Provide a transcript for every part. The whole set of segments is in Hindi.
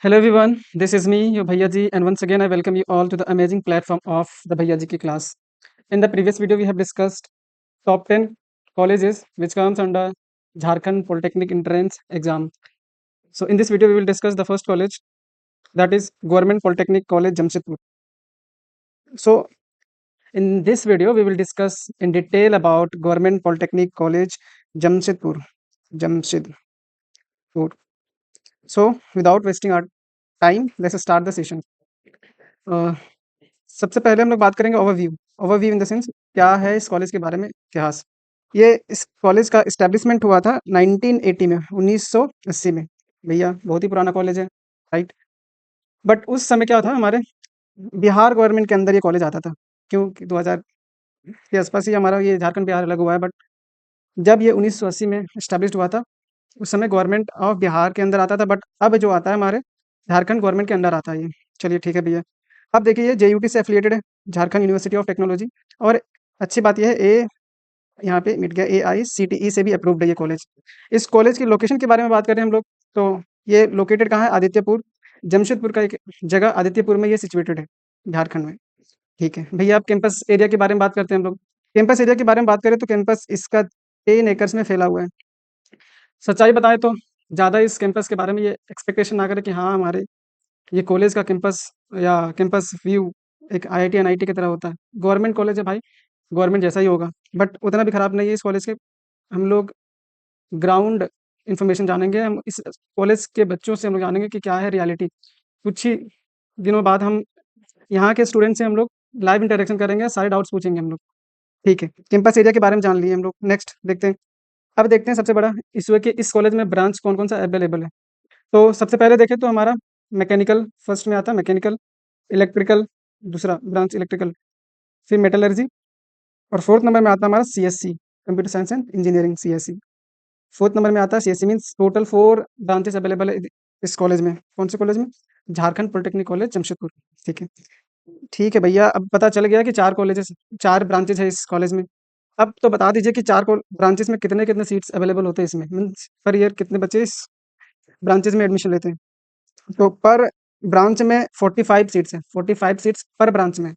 Hello everyone, this is me, your Bhaiya Ji, and once again I welcome you all to the amazing platform of the Bhaiya Ji ki class. In the previous video, we have discussed top 10 colleges which comes under Jharkhand Polytechnic Entrance Exam. So in this video, we will discuss the first college, that is Government Polytechnic College, Jamshedpur. So in this video, we will discuss in detail about Government Polytechnic College, Jamshedpur. Jamshedpur. So without wasting our time, let's start the session. Uh, सबसे पहले हम लोग बात करेंगे overview. Overview in the sense क्या है इस कॉलेज के बारे में इतिहास। ये इस कॉलेज का एस्टेब्लिशमेंट हुआ था 1980 में, 1980 में। भैया बहुत ही पुराना कॉलेज है, राइट। बट उस समय क्या था, हमारे बिहार गवर्नमेंट के अंदर ये कॉलेज आता था, क्योंकि 2000 के आसपास ही हमारा ये झारखंड बिहार अलग हुआ है। बट जब ये 1980 में इस्टेब्लिश हुआ था, उस समय गवर्नमेंट ऑफ बिहार के अंदर आता था, बट अब जो आता है हमारे झारखंड गवर्नमेंट के अंडर आता है ये। चलिए ठीक है भैया। अब देखिए ये जेयूटी से एफिलिएटेड है, झारखंड यूनिवर्सिटी ऑफ टेक्नोलॉजी। और अच्छी बात यह है, यहाँ पे मिट गया, AICTE से भी अप्रूव्ड है ये कॉलेज। इस कॉलेज की लोकेशन के बारे में बात करें हम लोग, तो ये लोकेटेड कहाँ है? आदित्यपुर, जमशेदपुर का एक जगह आदित्यपुर में ये सिचुएटेड है, झारखंड में। ठीक है भैया, अब कैंपस एरिया के बारे में बात करते हैं हम लोग। कैंपस एरिया के बारे में बात करें तो कैंपस इसका 10 एकर्स में फैला हुआ है। सच्चाई बताएं तो ज़्यादा इस कैंपस के बारे में ये एक्सपेक्टेशन ना करें कि हाँ हमारे ये कॉलेज का कैंपस या कैंपस व्यू एक IIT NIT की तरह होता है। गवर्नमेंट कॉलेज है भाई, गवर्नमेंट जैसा ही होगा, बट उतना भी खराब नहीं है इस कॉलेज के। हम लोग ग्राउंड इन्फॉर्मेशन जानेंगे, हम इस कॉलेज के बच्चों से हम लोग जानेंगे कि क्या है रियलिटी। कुछ ही दिनों बाद हम यहाँ के स्टूडेंट से हम लोग लाइव इंटरेक्शन करेंगे, सारे डाउट्स पूछेंगे हम लोग। ठीक है, कैंपस एरिया के बारे में जान लिए हम लोग। नेक्स्ट देखते हैं। अब देखते हैं सबसे बड़ा इशू है कि इस कॉलेज में ब्रांच कौन कौन सा अवेलेबल है। तो सबसे पहले देखें तो हमारा मैकेनिकल फर्स्ट में आता है, मैकेनिकल, इलेक्ट्रिकल दूसरा ब्रांच इलेक्ट्रिकल, फिर मेटलर्जी, और फोर्थ नंबर में आता है हमारा CSC, computer science and engineering, CSC। Fourth number में आता है CSC। Means total 4 branches available है इस कॉलेज में। कौन से कॉलेज में? Jharkhand polytechnic college Jamshedpur. ठीक है, ठीक है भैया, अब पता चल गया कि 4 ब्रांचेज है इस कॉलेज में। अब तो बता दीजिए कि 4 ब्रांचेस में कितने कितने सीट्स अवेलेबल होते हैं इसमें, मीन्स पर ईयर कितने बच्चे इस ब्रांचेज में एडमिशन लेते हैं। तो पर ब्रांच में 45 सीट्स हैं, 45 सीट्स पर ब्रांच में।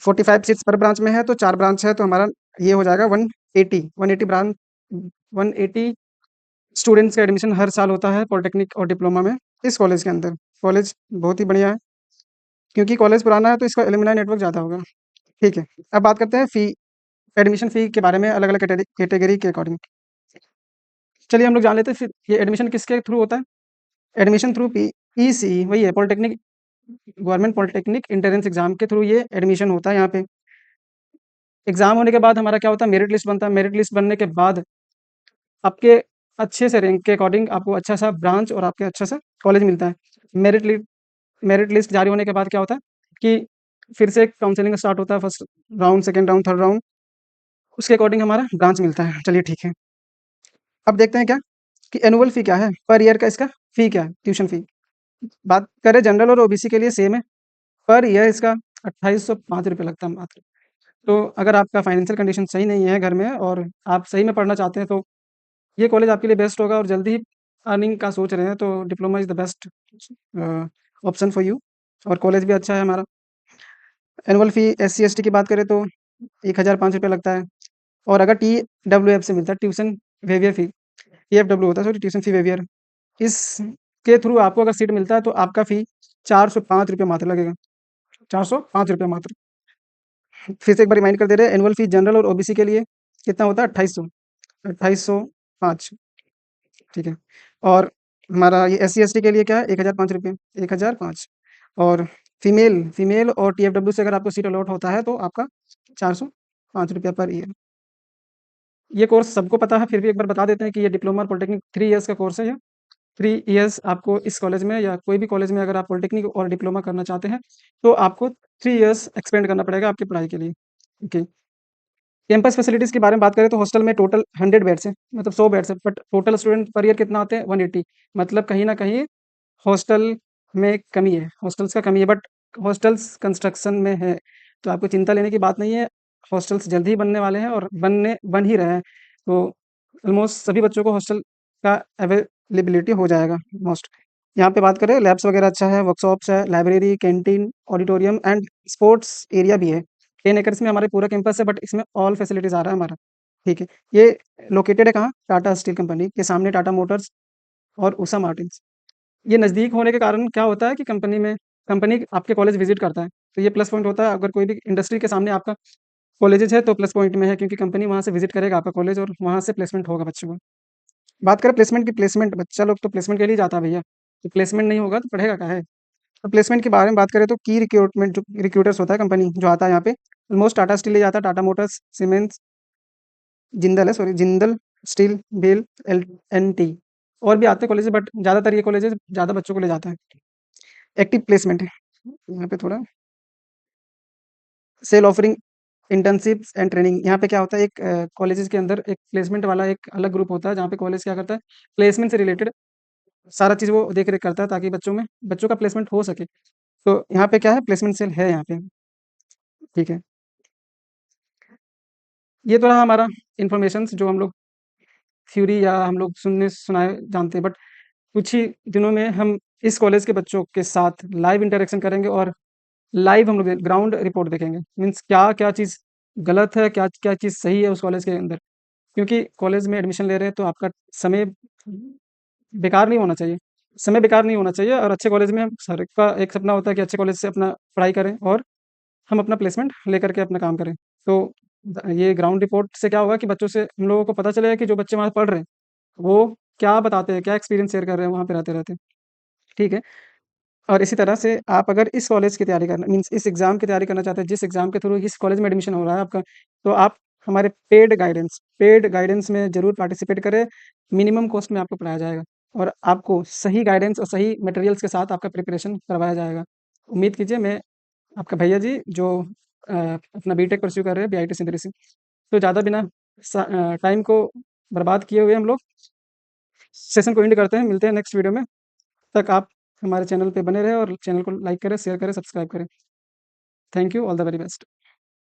45 सीट्स पर ब्रांच में है तो 4 ब्रांच है, तो हमारा ये हो जाएगा 180 ब्रांच, 180 स्टूडेंट्स का एडमिशन हर साल होता है पॉलिटेक्निक और डिप्लोमा में इस कॉलेज के अंदर। कॉलेज बहुत ही बढ़िया है, क्योंकि कॉलेज पुराना है तो इसका एलुमनाई नेटवर्क ज़्यादा होगा। ठीक है, अब बात करते हैं फ़ी, एडमिशन फ़ी के बारे में अलग अलग कैटेगरी के अकॉर्डिंग। चलिए हम लोग जान लेते हैं फिर ये एडमिशन किसके थ्रू होता है। एडमिशन थ्रू PEC, वही है polytechnic, government polytechnic entrance exam के थ्रू ये एडमिशन होता है। यहाँ पे एग्जाम होने के बाद हमारा क्या होता है, मेरिट लिस्ट बनता है। मेरिट लिस्ट बनने के बाद आपके अच्छे से रैंक के अकॉर्डिंग आपको अच्छा सा ब्रांच और आपके अच्छा सा कॉलेज मिलता है। मेरिट लिस्ट जारी होने के बाद क्या होता है कि फिर से काउंसलिंग स्टार्ट होता है, first round, second round, third round, उसके अकॉर्डिंग हमारा ब्रांच मिलता है। चलिए ठीक है, अब देखते हैं क्या कि एनुअल फ़ी क्या है, पर ईयर का इसका फ़ी क्या है, ट्यूशन फ़ी। बात करें जनरल और OBC के लिए सेम है, पर ईयर इसका 2805 रुपये लगता है मात्र। तो अगर आपका फाइनेंशियल कंडीशन सही नहीं है घर में और आप सही में पढ़ना चाहते हैं तो ये कॉलेज आपके लिए बेस्ट होगा। और जल्दी ही अर्निंग का सोच रहे हैं तो diploma is the best option for you. और कॉलेज भी अच्छा है हमारा। एनुअल फ़ी SC ST की बात करें तो 1005 रुपये लगता है। और अगर TWF से मिलता है, ट्यूशन वेवियर फ़ी, TFW होता है सॉरी, ट्यूशन फ़ी वेवियर, इसके थ्रू आपको अगर सीट मिलता है तो आपका फ़ी 405 रुपये मात्र लगेगा, 405 रुपये मात्र। फिर से एक बार रिमाइंड कर दे रहे हैं, एनुअल फ़ी जनरल और OBC के लिए कितना होता है? 2800, 2805। ठीक है, और हमारा ये SC ST के लिए क्या है? 1005 रुपये, 1005। और फीमेल और TFW से अगर आपको सीट अलॉट होता है तो आपका 405 रुपया पर ईयर। ये कोर्स सबको पता है, फिर भी एक बार बता देते हैं कि ये डिप्लोमा पॉलिटेक्निक 3 इयर्स का कोर्स है ये। 3 इयर्स आपको इस कॉलेज में या कोई भी कॉलेज में अगर आप पॉलिटेक्निक और डिप्लोमा करना चाहते हैं तो आपको 3 इयर्स एक्सपेंड करना पड़ेगा आपकी पढ़ाई के लिए। ओके, कैंपस फैसिलिटीज़ के बारे में बात करें तो हॉस्टल में टोटल 100 बेड्स हैं, मतलब 100 बेड्स हैं, but total student per year कितना आते हैं? 180। मतलब कहीं न कहीं हॉस्टल में कमी है, हॉस्टल्स का कमी है, बट हॉस्टल्स कंस्ट्रक्शन में है, तो आपको चिंता लेने की बात नहीं है। हॉस्टल्स जल्द ही बनने वाले हैं और बन ही रहे हैं। तो ऑलमोस्ट सभी बच्चों को हॉस्टल का अवेलेबिलिटी हो जाएगा मोस्ट। यहाँ पे बात करें लैब्स वगैरह अच्छा है, वर्कशॉप्स है, library, canteen, auditorium and sports area भी है। 10 एकर्स में हमारे पूरा कैंपस है बट इसमें ऑल फैसिलिटीज़ आ रहा है हमारा, ठीक है। ये लोकेटेड है कहाँ? टाटा स्टील कंपनी के सामने टाटा मोटर्स और उषा मार्टिन्स। ये नज़दीक होने के कारण क्या होता है कि कंपनी आपके कॉलेज विज़िट करता है, तो ये प्लस पॉइंट होता है। अगर कोई भी इंडस्ट्री के सामने आपका कॉलेजेस है तो प्लस पॉइंट में है क्योंकि कंपनी वहाँ से विज़िट करेगा आपका कॉलेज और वहाँ से प्लेसमेंट होगा बच्चों का। बात करें प्लेसमेंट की, प्लेसमेंट बच्चा लोग तो प्लेसमेंट के लिए जाता है भैया, तो प्लेसमेंट नहीं होगा तो पढ़ेगा काहे? तो प्लेसमेंट के बारे में बात करें तो की रिक्रूटमेंट जो रिक्रूटर्स होता है कंपनी जो आता है यहाँ पे, ऑलमोस्ट टाटा स्टील ले जाता है, टाटा मोटर्स, सीमेंस, जिंदल है सॉरी, जिंदल स्टील, बेल, एल एन टी और भी आते हैं कॉलेज बट ज़्यादातर ये कॉलेजेस ज़्यादा बच्चों को ले जाता है। एक्टिव प्लेसमेंट है यहाँ पे थोड़ा SAIL offering internships and training. यहाँ पे क्या होता है, एक कॉलेजेस के अंदर एक प्लेसमेंट वाला एक अलग ग्रुप होता है जहाँ पे कॉलेज क्या करता है, प्लेसमेंट से रिलेटेड सारा चीज़ वो देख रेख करता है ताकि बच्चों का प्लेसमेंट हो सके। तो यहाँ पे क्या है, प्लेसमेंट सेल है यहाँ पे, ठीक है। ये तो रहा हमारा इन्फॉर्मेशन जो हम लोग थ्योरी या हम लोग सुनने सुनाए जानते हैं, बट कुछ ही दिनों में हम इस कॉलेज के बच्चों के साथ लाइव इंटरेक्शन करेंगे और लाइव हम लोग ग्राउंड रिपोर्ट देखेंगे, मीन्स क्या क्या चीज़ गलत है, क्या क्या चीज़ सही है उस कॉलेज के अंदर। क्योंकि कॉलेज में एडमिशन ले रहे हैं तो आपका समय बेकार नहीं होना चाहिए, समय बेकार नहीं होना चाहिए और अच्छे कॉलेज में हम सर का एक सपना होता है कि अच्छे कॉलेज से अपना पढ़ाई करें और हम अपना प्लेसमेंट लेकर के अपना काम करें। तो ये ग्राउंड रिपोर्ट से क्या होगा कि बच्चों से हम लोगों को पता चलेगा कि जो बच्चे वहाँ पढ़ रहे हैं वो क्या बताते हैं, क्या एक्सपीरियंस शेयर कर रहे हैं वहाँ पे रहते रहते, ठीक है। और इसी तरह से आप अगर इस कॉलेज की तैयारी करना मीन्स इस एग्ज़ाम की तैयारी करना चाहते हैं, जिस एग्ज़ाम के थ्रू इस कॉलेज में एडमिशन हो रहा है आपका, तो आप हमारे पेड गाइडेंस में ज़रूर पार्टिसिपेट करें। मिनिमम कॉस्ट में आपको पढ़ाया जाएगा और आपको सही गाइडेंस और सही मटेरियल्स के साथ आपका प्रिपरेशन करवाया जाएगा। उम्मीद कीजिए मैं आपका भैया जी जो अपना बीटेक परस्यू कर रहे हैं बीआईटी सिंधरी से। तो ज़्यादा बिना टाइम को बर्बाद किए हुए हम लोग सेशन को एंड करते हैं, मिलते हैं नेक्स्ट वीडियो में। तक आप हमारे चैनल पे बने रहें और चैनल को लाइक करें, शेयर करें, सब्सक्राइब करें। Thank you, all the very best.